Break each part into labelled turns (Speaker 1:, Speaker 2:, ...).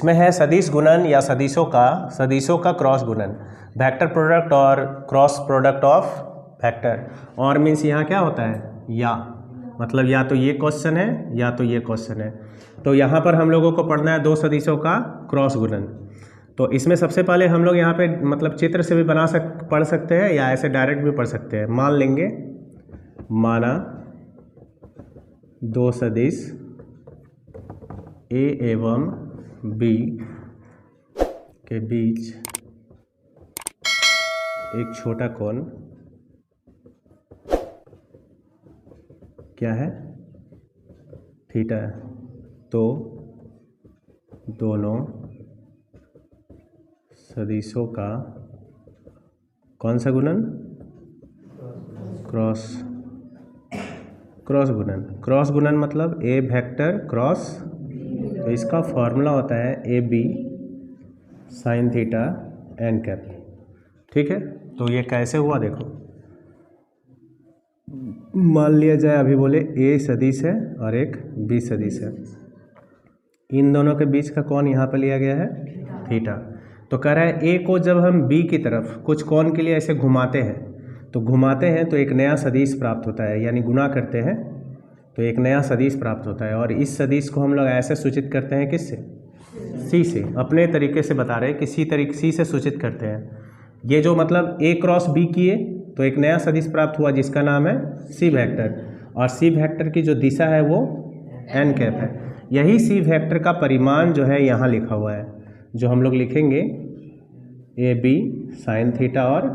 Speaker 1: इसमें है सदिश गुणन या सदिशों का क्रॉस गुणन, वेक्टर प्रोडक्ट और क्रॉस प्रोडक्ट ऑफ वेक्टर। और मीन्स यहाँ क्या होता है, या मतलब या तो ये क्वेश्चन है या तो ये क्वेश्चन है। तो यहाँ पर हम लोगों को पढ़ना है दो सदिशों का क्रॉस गुणन। तो इसमें सबसे पहले हम लोग यहाँ पे मतलब चित्र से भी पढ़ सकते हैं या ऐसे डायरेक्ट भी पढ़ सकते हैं। मान लेंगे, माना दो सदिश ए एवं बी के बीच एक छोटा कोण क्या है, थीटा है। तो दोनों सदिशों का कौन सा गुणन, क्रॉस गुणन। क्रॉस गुणन मतलब ए वेक्टर क्रॉस, तो इसका फॉर्मूला होता है A B sine theta N cap. ठीक है, तो ये कैसे हुआ देखो, मान लिया जाए अभी बोले ए सदिश है और एक बी सदिश है, इन दोनों के बीच का कोण यहाँ पर लिया गया है थीटा। तो कह रहा है ए को जब हम बी की तरफ कुछ कोण के लिए ऐसे घुमाते हैं तो एक नया सदिश प्राप्त होता है, यानी गुना करते हैं तो एक नया सदिश प्राप्त होता है। और इस सदिश को हम लोग ऐसे सूचित करते हैं किससे, सी से। अपने तरीके से बता रहे हैं कि सी से सूचित करते हैं। ये जो मतलब ए क्रॉस बी किए तो एक नया सदिश प्राप्त हुआ जिसका नाम है सी वेक्टर, और सी वेक्टर की जो दिशा है वो एन कैप है। यही सी वेक्टर का परिमाण जो है यहाँ लिखा हुआ है, जो हम लोग लिखेंगे ए बी साइन थीटा और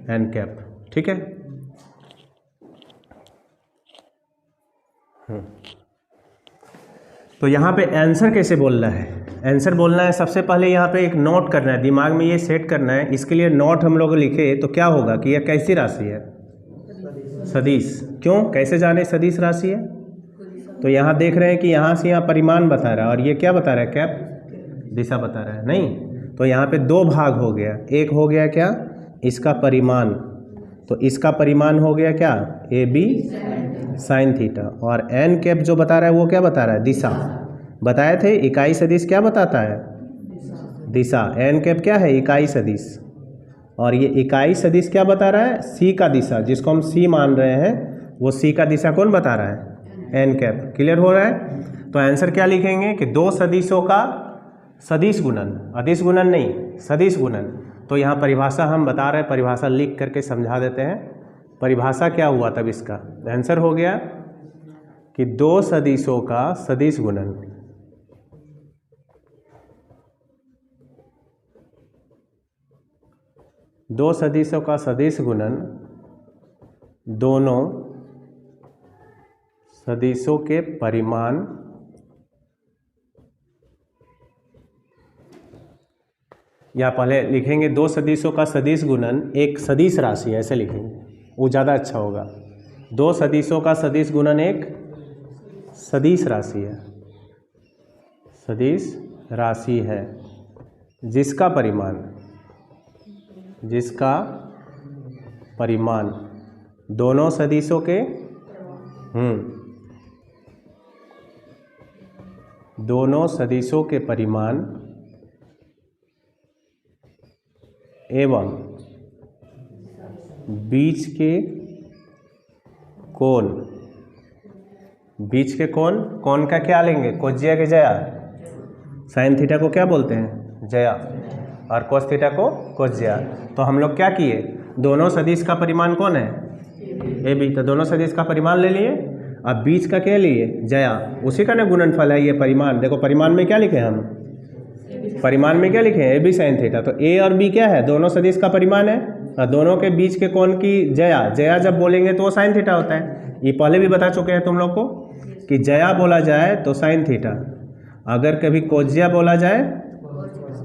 Speaker 1: एन कैप। ठीक है, तो यहाँ पे आंसर कैसे बोलना है, आंसर बोलना है सबसे पहले यहाँ पे एक नोट करना है, दिमाग में ये सेट करना है। इसके लिए नोट हम लोग लिखे तो क्या होगा कि यह कैसी राशि है, सदिश। क्यों, कैसे जाने सदिश राशि है, तो यहाँ देख रहे हैं कि यहाँ से यहाँ परिमाण बता रहा है और ये क्या बता रहा है, कैप दिशा बता रहा है। नहीं, तो यहाँ पे दो भाग हो गया, एक हो गया क्या इसका परिमाण, तो इसका परिमाण हो गया क्या ए बी साइन थीटा, और एन कैप जो बता रहा है वो क्या बता रहा है, दिशा। बताए थे इकाई सदिश क्या बताता है, दिशा। एन कैप क्या है, इकाई सदिश, और ये इकाई सदिश क्या बता रहा है, सी का दिशा, जिसको हम सी मान रहे हैं वो सी का दिशा कौन बता रहा है, एन कैप। क्लियर हो रहा है। तो आंसर क्या लिखेंगे कि दो सदिशों का सदिश गुणन, अदिश गुणन नहीं, सदिश गुणन। तो यहाँ परिभाषा हम बता रहे हैं, परिभाषा लिख करके समझा देते हैं। परिभाषा क्या हुआ तब इसका आंसर हो गया कि दो सदिशों का सदिश गुणन, दो सदिशों का सदिश गुणन दोनों सदिशों के परिमाण या पहले लिखेंगे दो सदिशों का सदिश गुणन एक सदिश राशि है, ऐसे लिखेंगे वो ज़्यादा अच्छा होगा। दो सदिशों का सदिश गुणन एक सदिश राशि है, सदिश राशि है जिसका परिमाण दोनों सदिशों के दोनों सदिशों के परिमाण एवं बीच के कोण, बीच के कोण का क्या लेंगे, कोज्या के जया। साइन थीटा को क्या बोलते हैं, जया, और कोस थीटा को कोज्या। तो हम लोग क्या किए, दोनों सदिश का परिमाण कौन है, ए बी, तो दोनों सदिश का परिमाण ले लिए। अब बीच का क्या लिए, जया, उसी का ना गुणनफल है ये परिमाण। देखो परिमाण में क्या लिखे हम, परिमाण में क्या लिखे हैं, ए बी साइन थीटा। तो ए और बी क्या है, दोनों सदिश का परिमाण है, और दोनों के बीच के कोण की जया, जया जब बोलेंगे तो वो साइन थीटा होता है। ये पहले भी बता चुके हैं तुम लोग को कि जया बोला जाए तो साइन थीटा, अगर कभी कोज्या बोला जाए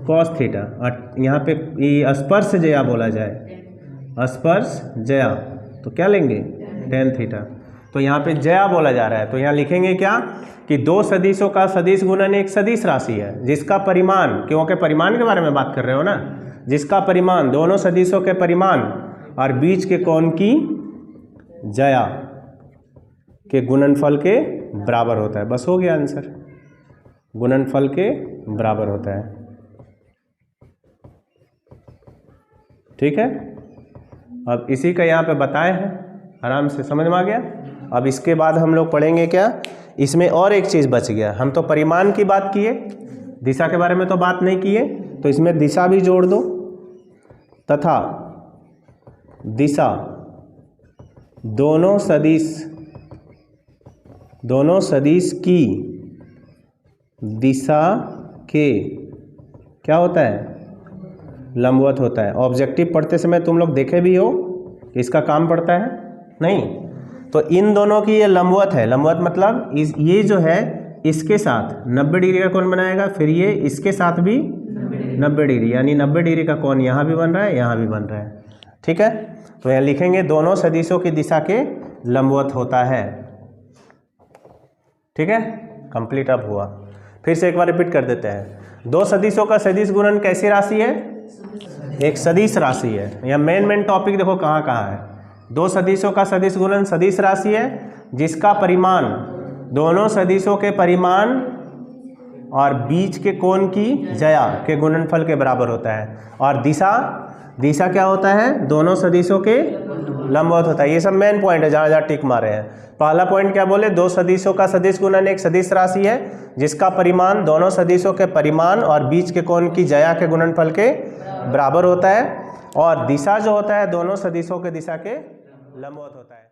Speaker 1: कॉस थीटा, और यहाँ पे ये स्पर्श जया बोला जाए, स्पर्श जया, तो क्या लेंगे, टेन थीटा। तो यहाँ पे जया बोला जा रहा है, तो यहाँ लिखेंगे क्या कि दो सदिशों का सदिश गुणन एक सदिश राशि है जिसका परिमाण, क्योंकि परिमाण के बारे में बात कर रहे हो ना, जिसका परिमाण दोनों सदिशों के परिमाण और बीच के कोण की जया के गुणनफल के बराबर होता है। बस हो गया आंसर, गुणनफल के बराबर होता है। ठीक है, अब इसी का यहाँ पे बताए हैं, आराम से समझ में आ गया। अब इसके बाद हम लोग पढ़ेंगे क्या, इसमें और एक चीज़ बच गया। हम तो परिमाण की बात किए, दिशा के बारे में तो बात नहीं किए, तो इसमें दिशा भी जोड़ दो, तथा दिशा दोनों सदिश की दिशा के क्या होता है, लंबवत होता है। ऑब्जेक्टिव पढ़ते समय तुम लोग देखे भी हो कि इसका काम पड़ता है नहीं, तो इन दोनों की ये लंबवत है। लंबवत मतलब ये जो है इसके साथ 90 डिग्री का कोण बनाएगा, फिर ये इसके साथ भी 90 डिग्री, यानी 90 डिग्री का कोण यहाँ भी बन रहा है, यहाँ भी बन रहा है। ठीक है, तो यहाँ लिखेंगे दोनों सदिशों की दिशा के लंबवत होता है। ठीक है, कंप्लीट अब हुआ। फिर से एक बार रिपीट कर देते हैं। दो सदिशों का सदिश गुणन कैसी राशि है, एक सदिश राशि है। यहाँ मेन टॉपिक देखो कहाँ कहाँ है। दो सदिशों का सदिश गुणन सदिश राशि है जिसका परिमाण दोनों सदिशों के परिमाण और बीच के कोण की ज्या के गुणनफल के बराबर होता है। और दिशा क्या होता है, दोनों सदिशों के लंबवत होता है। ये सब मेन पॉइंट है जहाँ जहाँ टिक मारे हैं। पहला पॉइंट क्या बोले, दो सदिशों का सदिश गुणन एक सदिश राशि है जिसका परिमाण दोनों सदिशों के परिमाण और बीच के कोण की ज्या के गुणनफल के बराबर होता है। और दिशा जो होता है दोनों सदिशों के दिशा के लंबवत होता है।